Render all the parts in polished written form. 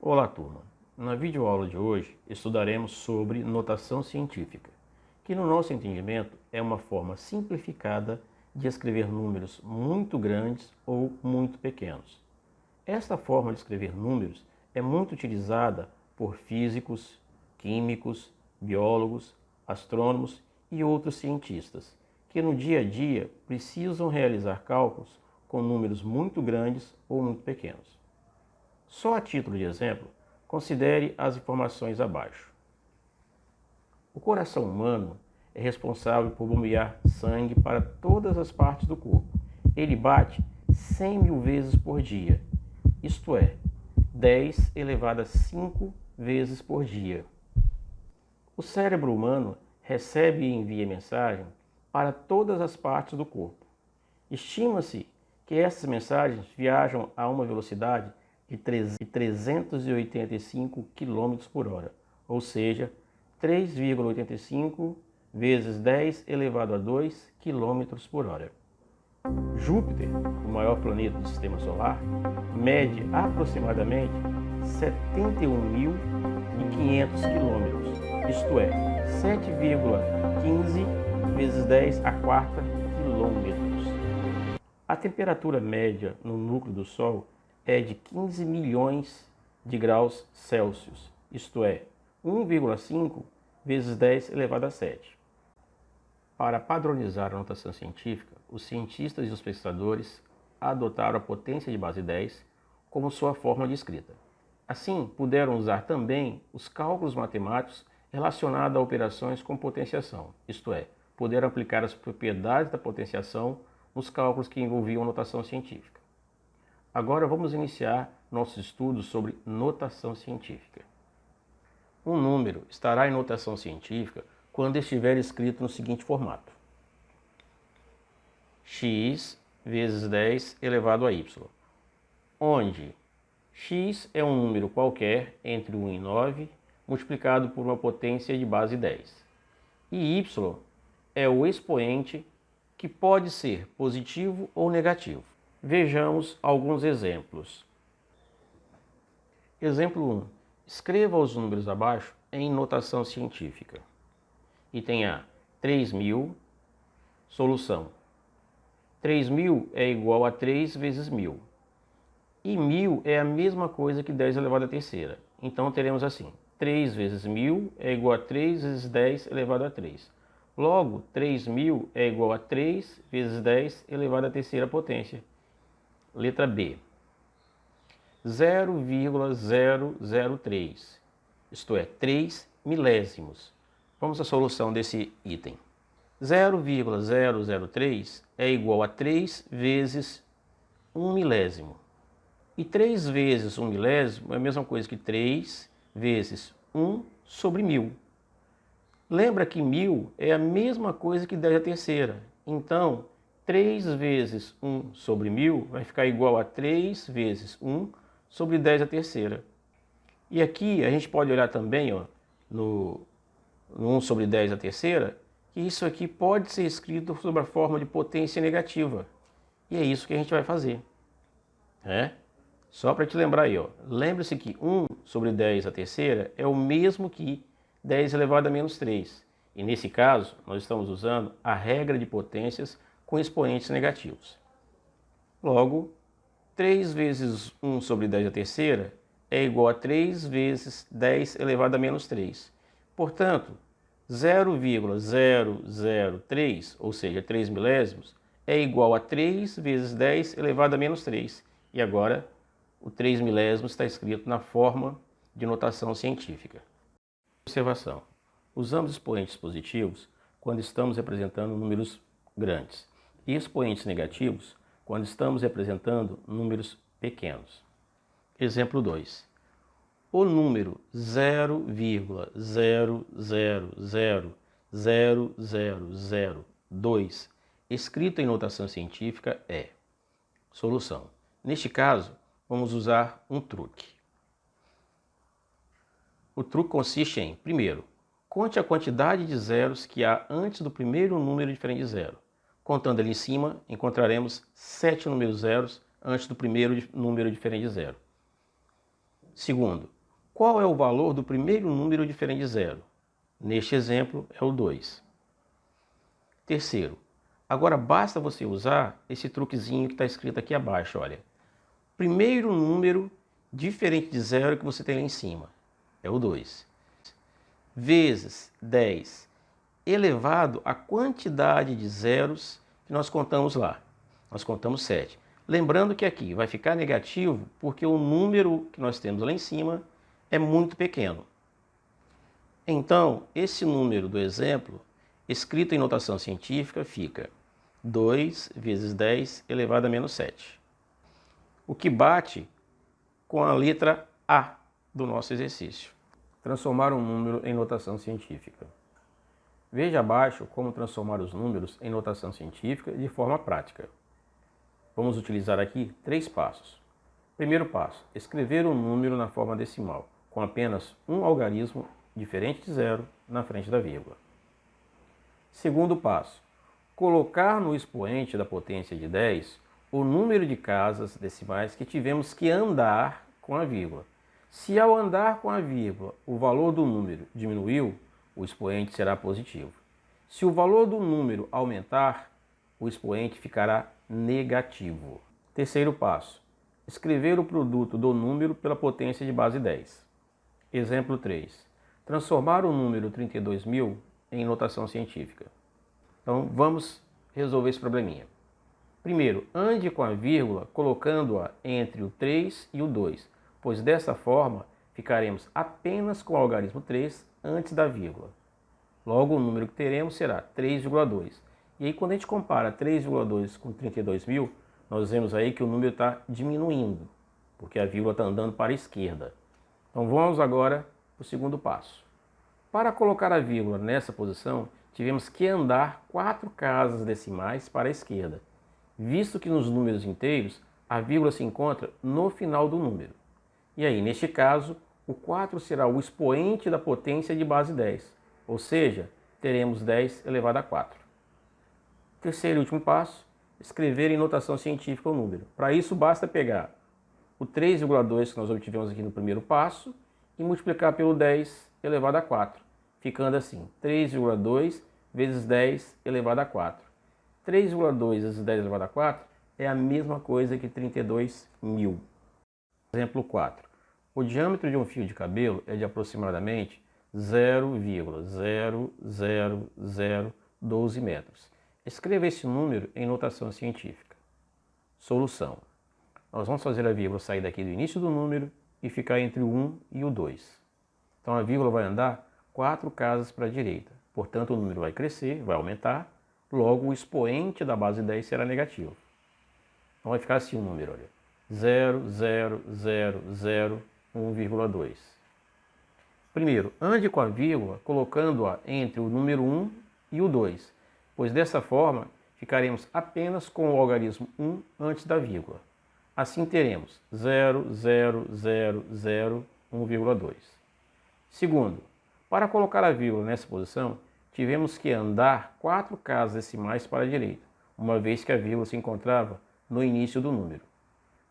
Olá, turma! Na videoaula de hoje estudaremos sobre notação científica, que no nosso entendimento é uma forma simplificada de escrever números muito grandes ou muito pequenos. Esta forma de escrever números é muito utilizada por físicos, químicos, biólogos, astrônomos e outros cientistas, que no dia a dia precisam realizar cálculos com números muito grandes ou muito pequenos. Só a título de exemplo, considere as informações abaixo. O coração humano é responsável por bombear sangue para todas as partes do corpo. Ele bate 100 mil vezes por dia, isto é, 10 elevado a 5 vezes por dia. O cérebro humano recebe e envia mensagem para todas as partes do corpo. Estima-se que essas mensagens viajam a uma velocidade de 385 km por hora, ou seja, 3,85 vezes 10 elevado a 2 km por hora. Júpiter, o maior planeta do Sistema Solar, mede aproximadamente 71.500 km, isto é, 7,15 vezes 10 a quarta quilômetros. A temperatura média no núcleo do Sol é de 15 milhões de graus Celsius, isto é, 1,5 vezes 10 elevado a 7. Para padronizar a notação científica, os cientistas e os pesquisadores adotaram a potência de base 10 como sua forma de escrita. Assim, puderam usar também os cálculos matemáticos relacionados a operações com potenciação, isto é, puderam aplicar as propriedades da potenciação nos cálculos que envolviam notação científica. Agora vamos iniciar nossos estudos sobre notação científica. Um número estará em notação científica quando estiver escrito no seguinte formato: x vezes 10 elevado a y, onde x é um número qualquer entre 1 e 9 multiplicado por uma potência de base 10, e y é o expoente que pode ser positivo ou negativo. Vejamos alguns exemplos. Exemplo 1. Escreva os números abaixo em notação científica. Item A. 3.000. Solução. 3.000 é igual a 3 vezes 1.000. E 1.000 é a mesma coisa que 10 elevado à terceira. Então teremos assim: 3 vezes 1.000 é igual a 3 vezes 10 elevado a 3. Logo, 3.000 é igual a 3 vezes 10 elevado à terceira potência. Letra B. 0,003, isto é, 3 milésimos. Vamos à solução desse item. 0,003 é igual a 3 vezes 1 milésimo. E 3 vezes 1 milésimo é a mesma coisa que 3 vezes 1 sobre 1.000. Lembra que 1.000 é a mesma coisa que 10 à terceira. Então, 3 vezes 1 sobre 1.000 vai ficar igual a 3 vezes 1 sobre 10 à terceira. E aqui a gente pode olhar também no 1 sobre 10 à terceira, que isso aqui pode ser escrito sob a forma de potência negativa. E é isso que a gente vai fazer. Só para te lembrar aí, lembre-se que 1 sobre 10 à terceira é o mesmo que 10 elevado a menos 3. E nesse caso, nós estamos usando a regra de potências com expoentes negativos. Logo, 3 vezes 1 sobre 10 à terceira é igual a 3 vezes 10 elevado a menos 3. Portanto, 0,003, ou seja, 3 milésimos, é igual a 3 vezes 10 elevado a menos 3. E agora, o 3 milésimos está escrito na forma de notação científica. Observação. Usamos expoentes positivos quando estamos representando números grandes e expoentes negativos quando estamos representando números pequenos. Exemplo 2. O número 0,0000002 escrito em notação científica é. Solução. Neste caso, vamos usar um truque. O truque consiste em, primeiro, conte a quantidade de zeros que há antes do primeiro número diferente de zero. Contando ali em cima, encontraremos 7 números zeros antes do primeiro número diferente de zero. Segundo, qual é o valor do primeiro número diferente de zero? Neste exemplo, é o 2. Terceiro, agora basta você usar esse truquezinho que está escrito aqui abaixo, olha. Primeiro número diferente de zero que você tem lá em cima, é o 2. Vezes 10 elevado à quantidade de zeros que nós contamos lá. Nós contamos 7. Lembrando que aqui vai ficar negativo porque o número que nós temos lá em cima é muito pequeno. Então, esse número do exemplo, escrito em notação científica, fica 2 vezes 10 elevado a menos 7. O que bate com a letra A do nosso exercício. Transformar um número em notação científica. Veja abaixo como transformar os números em notação científica de forma prática. Vamos utilizar aqui 3 passos. Primeiro passo, escrever um número na forma decimal, com apenas um algarismo diferente de zero na frente da vírgula. Segundo passo, colocar no expoente da potência de 10 o número de casas decimais que tivemos que andar com a vírgula. Se ao andar com a vírgula o valor do número diminuiu, o expoente será positivo. Se o valor do número aumentar, o expoente ficará negativo. Terceiro passo, escrever o produto do número pela potência de base 10. Exemplo 3. Transformar o número 32.000 em notação científica. Então vamos resolver esse probleminha. Primeiro, ande com a vírgula colocando-a entre o 3 e o 2, pois dessa forma ficaremos apenas com o algarismo 3 antes da vírgula. Logo, o número que teremos será 3,2. E aí, quando a gente compara 3,2 com 32.000, nós vemos aí que o número está diminuindo, porque a vírgula está andando para a esquerda. Então, vamos agora para o segundo passo. Para colocar a vírgula nessa posição, tivemos que andar 4 casas decimais para a esquerda, visto que nos números inteiros, a vírgula se encontra no final do número. E aí, neste caso, o 4 será o expoente da potência de base 10, ou seja, teremos 10 elevado a 4. Terceiro e último passo, escrever em notação científica o número. Para isso, basta pegar o 3,2 que nós obtivemos aqui no primeiro passo e multiplicar pelo 10 elevado a 4, ficando assim, 3,2 vezes 10 elevado a 4. 3,2 vezes 10 elevado a 4 é a mesma coisa que 32.000. Exemplo 4. O diâmetro de um fio de cabelo é de aproximadamente 0,00012 metros. Escreva esse número em notação científica. Solução. Nós vamos fazer a vírgula sair daqui do início do número e ficar entre o 1 e o 2. Então a vírgula vai andar 4 casas para a direita. Portanto, o número vai crescer, vai aumentar. Logo, o expoente da base 10 será negativo. Então vai ficar assim o número, olha. 0,00001,2. Primeiro, ande com a vírgula colocando-a entre o número 1 e o 2, pois dessa forma ficaremos apenas com o algarismo 1 antes da vírgula. Assim teremos 0,00001,2. Segundo, para colocar a vírgula nessa posição, tivemos que andar 4 casas decimais para a direita, uma vez que a vírgula se encontrava no início do número.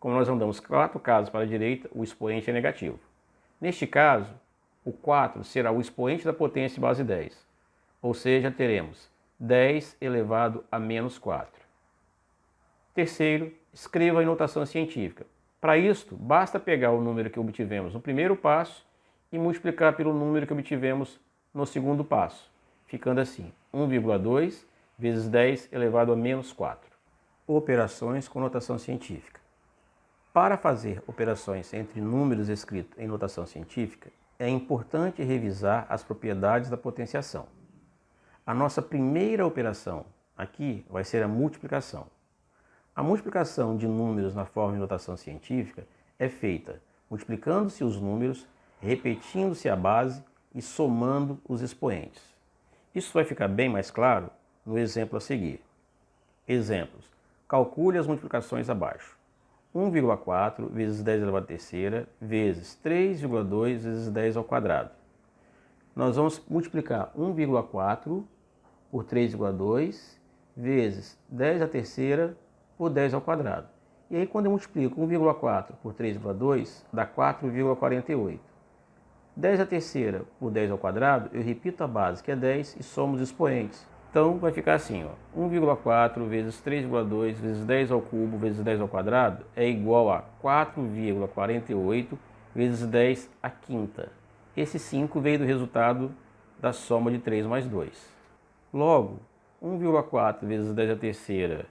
Como nós andamos 4 casas para a direita, o expoente é negativo. Neste caso, o 4 será o expoente da potência de base 10, ou seja, teremos 10 elevado a menos 4. Terceiro, escreva em notação científica. Para isto, basta pegar o número que obtivemos no primeiro passo e multiplicar pelo número que obtivemos no segundo passo, ficando assim, 1,2 vezes 10 elevado a menos 4. Operações com notação científica. Para fazer operações entre números escritos em notação científica, é importante revisar as propriedades da potenciação. A nossa primeira operação aqui vai ser a multiplicação. A multiplicação de números na forma de notação científica é feita multiplicando-se os números, repetindo-se a base e somando os expoentes. Isso vai ficar bem mais claro no exemplo a seguir. Exemplos. Calcule as multiplicações abaixo. 1,4 vezes 10 elevado a terceira vezes 3,2 vezes 10 ao quadrado. Nós vamos multiplicar 1,4 por 3,2 vezes 10 à terceira por 10 ao quadrado. E aí quando eu multiplico 1,4 por 3,2, dá 4,48. 10 à terceira por 10 ao quadrado, eu repito a base, que é 10, e somo os expoentes. Então vai ficar assim, ó, 1,4 vezes 3,2 vezes 10 ao cubo vezes 10 ao quadrado é igual a 4,48 vezes 10 à quinta. Esse 5 veio do resultado da soma de 3 mais 2. Logo, 1,4 vezes 10 à terceira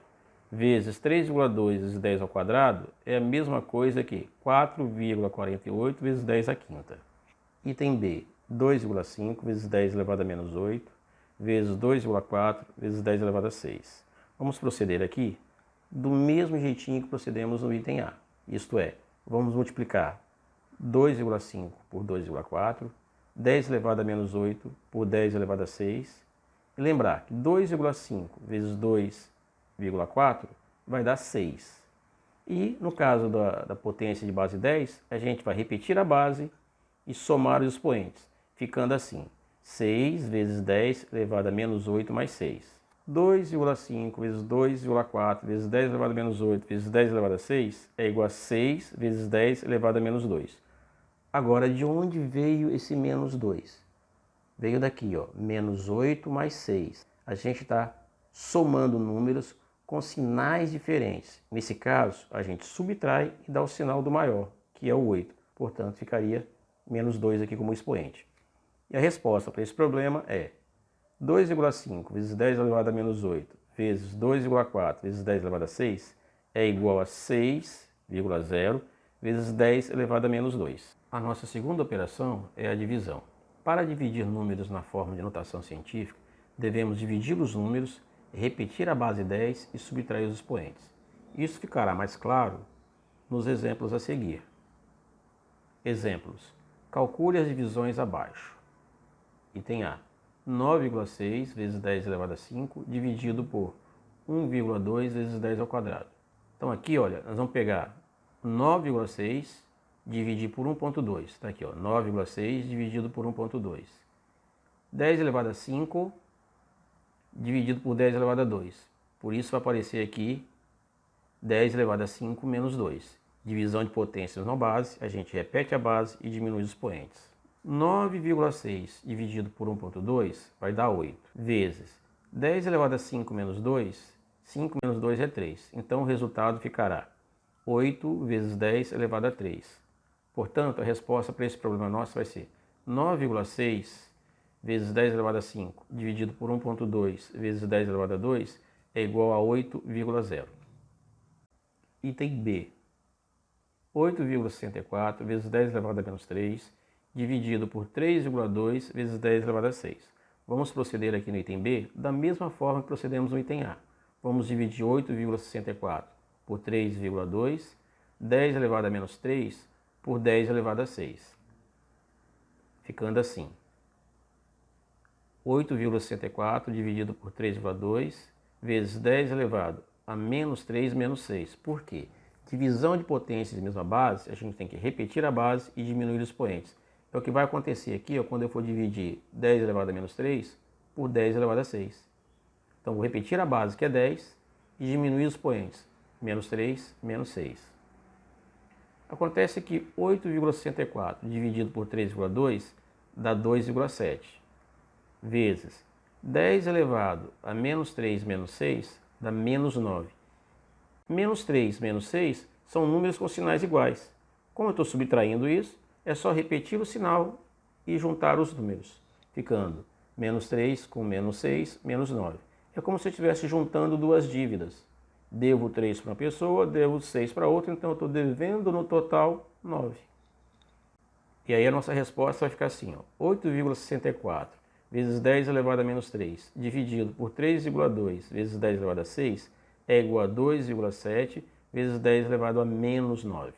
vezes 3,2 vezes 10 ao quadrado é a mesma coisa que 4,48 vezes 10 à quinta. Item B, 2,5 vezes 10 elevado a menos 8 vezes 2,4 vezes 10 elevado a 6. Vamos proceder aqui do mesmo jeitinho que procedemos no item A. Isto é, vamos multiplicar 2,5 por 2,4, 10 elevado a menos 8 por 10 elevado a 6. E lembrar que 2,5 vezes 2,4 vai dar 6. E no caso da potência de base 10, a gente vai repetir a base e somar os expoentes, ficando assim, 6 vezes 10 elevado a menos 8 mais 6. 2,5 vezes 2,4 vezes 10 elevado a menos 8 vezes 10 elevado a 6 é igual a 6 vezes 10 elevado a menos 2. Agora, de onde veio esse menos 2? Veio daqui, ó, menos 8 mais 6. A gente está somando números com sinais diferentes. Nesse caso, a gente subtrai e dá o sinal do maior, que é o 8. Portanto, ficaria menos 2 aqui como expoente. E a resposta para esse problema é 2,5 vezes 10 elevado a menos 8 vezes 2,4 vezes 10 elevado a 6 é igual a 6,0 vezes 10 elevado a menos 2. A nossa segunda operação é a divisão. Para dividir números na forma de notação científica, devemos dividir os números, repetir a base 10 e subtrair os expoentes. Isso ficará mais claro nos exemplos a seguir. Exemplos. Calcule as divisões abaixo. Item A. 9,6 vezes 10 elevado a 5 dividido por 1,2 vezes 10 ao quadrado. Então aqui, olha, nós vamos pegar 9,6 dividir por 1,2. Está aqui, ó, 9,6 dividido por 1,2. 10 elevado a 5 dividido por 10 elevado a 2. Por isso vai aparecer aqui 10 elevado a 5 menos 2. Divisão de potências na base, a gente repete a base e diminui os expoentes. 9,6 dividido por 1,2 vai dar 8, vezes 10 elevado a 5 menos 2, 5 menos 2 é 3. Então o resultado ficará 8 vezes 10 elevado a 3. Portanto, a resposta para esse problema nosso vai ser 9,6 vezes 10 elevado a 5 dividido por 1,2 vezes 10 elevado a 2 é igual a 8,0. Item B. 8,64 vezes 10 elevado a menos 3 dividido por 3,2 vezes 10 elevado a 6. Vamos proceder aqui no item B da mesma forma que procedemos no item A. Vamos dividir 8,64 por 3,2, 10 elevado a menos 3 por 10 elevado a 6. Ficando assim, 8,64 dividido por 3,2 vezes 10 elevado a menos 3 menos 6. Por quê? Divisão de potências de mesma base, a gente tem que repetir a base e diminuir os expoentes. É o que vai acontecer aqui, ó, quando eu for dividir 10 elevado a menos 3 por 10 elevado a 6. Então, vou repetir a base, que é 10, e diminuir os expoentes. Menos 3, menos 6. Acontece que 8,64 dividido por 3,2 dá 2,7. Vezes 10 elevado a menos 3 menos 6 dá menos 9. Menos 3 menos 6 são números com sinais iguais. Como eu estou subtraindo isso, é só repetir o sinal e juntar os números, ficando menos 3 com menos 6, menos 9. É como se eu estivesse juntando duas dívidas. Devo 3 para uma pessoa, devo 6 para outra, então eu estou devendo no total 9. E aí a nossa resposta vai ficar assim, ó, 8,64 vezes 10 elevado a menos 3, dividido por 3,2 vezes 10 elevado a 6, é igual a 2,7 vezes 10 elevado a menos 9.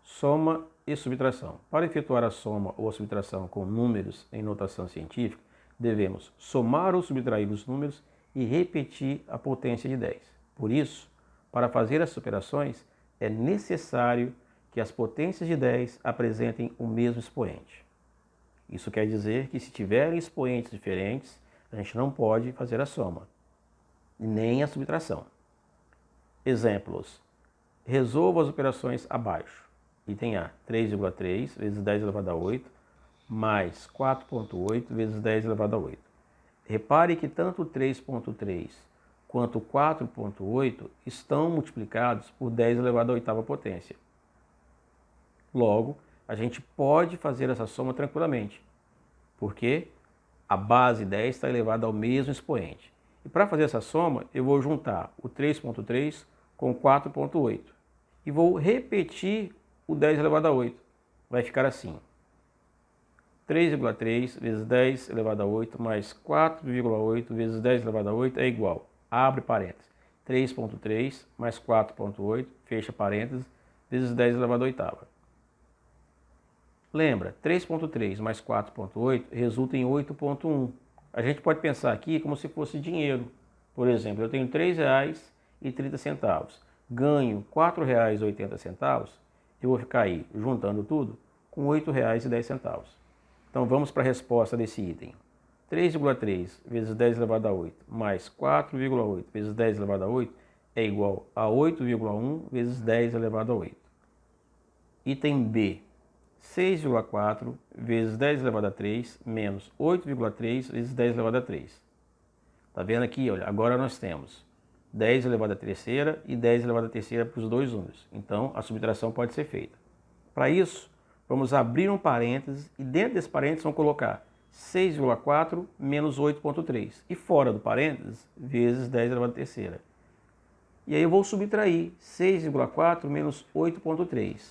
Soma e subtração. Para efetuar a soma ou a subtração com números em notação científica, devemos somar ou subtrair os números e repetir a potência de 10. Por isso, para fazer essas operações, é necessário que as potências de 10 apresentem o mesmo expoente. Isso quer dizer que se tiverem expoentes diferentes, a gente não pode fazer a soma, nem a subtração. Exemplos. Resolva as operações abaixo. Item A, 3,3 vezes 10 elevado a 8, mais 4,8 vezes 10 elevado a 8. Repare que tanto 3,3 quanto 4,8 estão multiplicados por 10 elevado à oitava potência. Logo, a gente pode fazer essa soma tranquilamente, porque a base 10 está elevada ao mesmo expoente. E para fazer essa soma, eu vou juntar o 3,3 com 4,8 e vou repetir o 10 elevado a 8. Vai ficar assim: 3,3 vezes 10 elevado a 8 mais 4,8 vezes 10 elevado a 8 é igual, abre parênteses, 3,3 mais 4,8, fecha parênteses, vezes 10 elevado a oitava. Lembra, 3,3 mais 4,8 resulta em 8,1. A gente pode pensar aqui como se fosse dinheiro. Por exemplo, eu tenho R$ 3,30, ganho R$ 4,80, eu vou ficar aí, juntando tudo, com R$ 8,10. Então vamos para a resposta desse item. 3,3 vezes 10 elevado a 8 mais 4,8 vezes 10 elevado a 8 é igual a 8,1 vezes 10 elevado a 8. Item B. 6,4 vezes 10 elevado a 3 menos 8,3 vezes 10 elevado a 3. Tá vendo aqui? Olha, agora nós temos 10 elevado a terceira e 10 elevado a terceira para os dois números. Então, a subtração pode ser feita. Para isso, vamos abrir um parênteses e dentro desse parênteses vamos colocar 6,4 menos 8,3. E fora do parênteses, vezes 10 elevado a terceira. E aí eu vou subtrair 6,4 menos 8,3.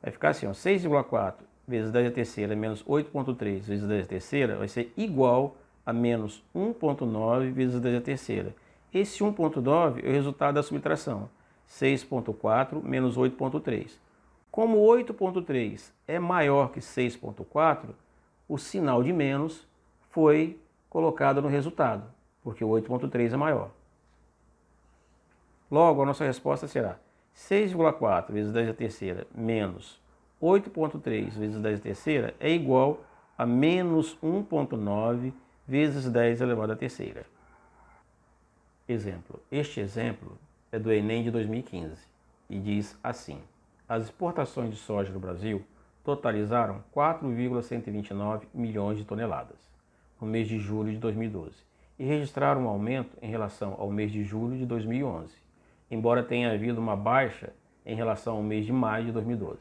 Vai ficar assim, 6,4 vezes 10 a terceira menos 8,3 vezes 10 a terceira vai ser igual a menos 1,9 vezes 10 a terceira. Esse 1,9 é o resultado da subtração. 6,4 menos 8,3. Como 8,3 é maior que 6,4, o sinal de menos foi colocado no resultado, porque o 8,3 é maior. Logo, a nossa resposta será 6,4 vezes 10 a terceira menos 8,3 vezes 10 a terceira é igual a menos 1,9 vezes 10 elevado à terceira. Exemplo. Este exemplo é do Enem de 2015 e diz assim: as exportações de soja no Brasil totalizaram 4,129 milhões de toneladas no mês de julho de 2012 e registraram um aumento em relação ao mês de julho de 2011. Embora tenha havido uma baixa em relação ao mês de maio de 2012.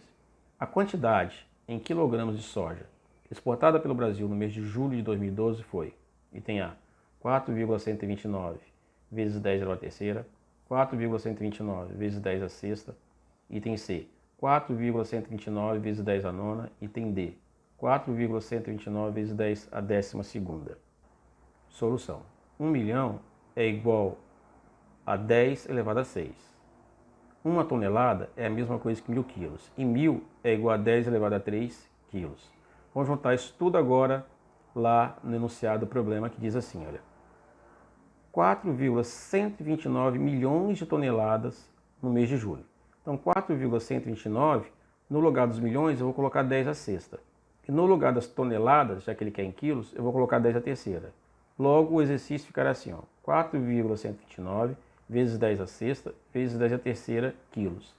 A quantidade em quilogramas de soja exportada pelo Brasil no mês de julho de 2012 foi, item A, 4,129 vezes 10 elevado à terceira, 4,129 vezes 10 à sexta, item C, 4,129 vezes 10 à nona, item D, 4,129 vezes 10 à 12ª. Solução. 1 milhão é igual a 10 elevado a 6. Uma tonelada é a mesma coisa que 1.000 quilos. E 1.000 é igual a 10 elevado a 3 quilos. Vamos juntar isso tudo agora lá no enunciado do problema que diz assim, olha. 4,129 milhões de toneladas no mês de julho. Então 4,129, no lugar dos milhões eu vou colocar 10 à sexta. E no lugar das toneladas, já que ele quer em quilos, eu vou colocar 10 à terceira. Logo o exercício ficará assim, ó, 4,129 vezes 10 à sexta, vezes 10 à terceira quilos,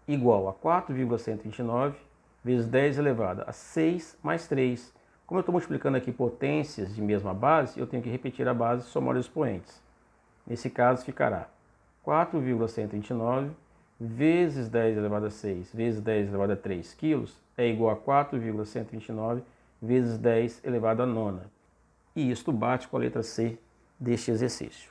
igual a 4,129 vezes 10 elevado a 6 mais 3. Como eu estou multiplicando aqui potências de mesma base, eu tenho que repetir a base e somar os expoentes. Nesse caso ficará 4,129 vezes 10 elevado a 6 vezes 10 elevado a 3 quilos é igual a 4,129 vezes 10 elevado a nona. E isto bate com a letra C deste exercício.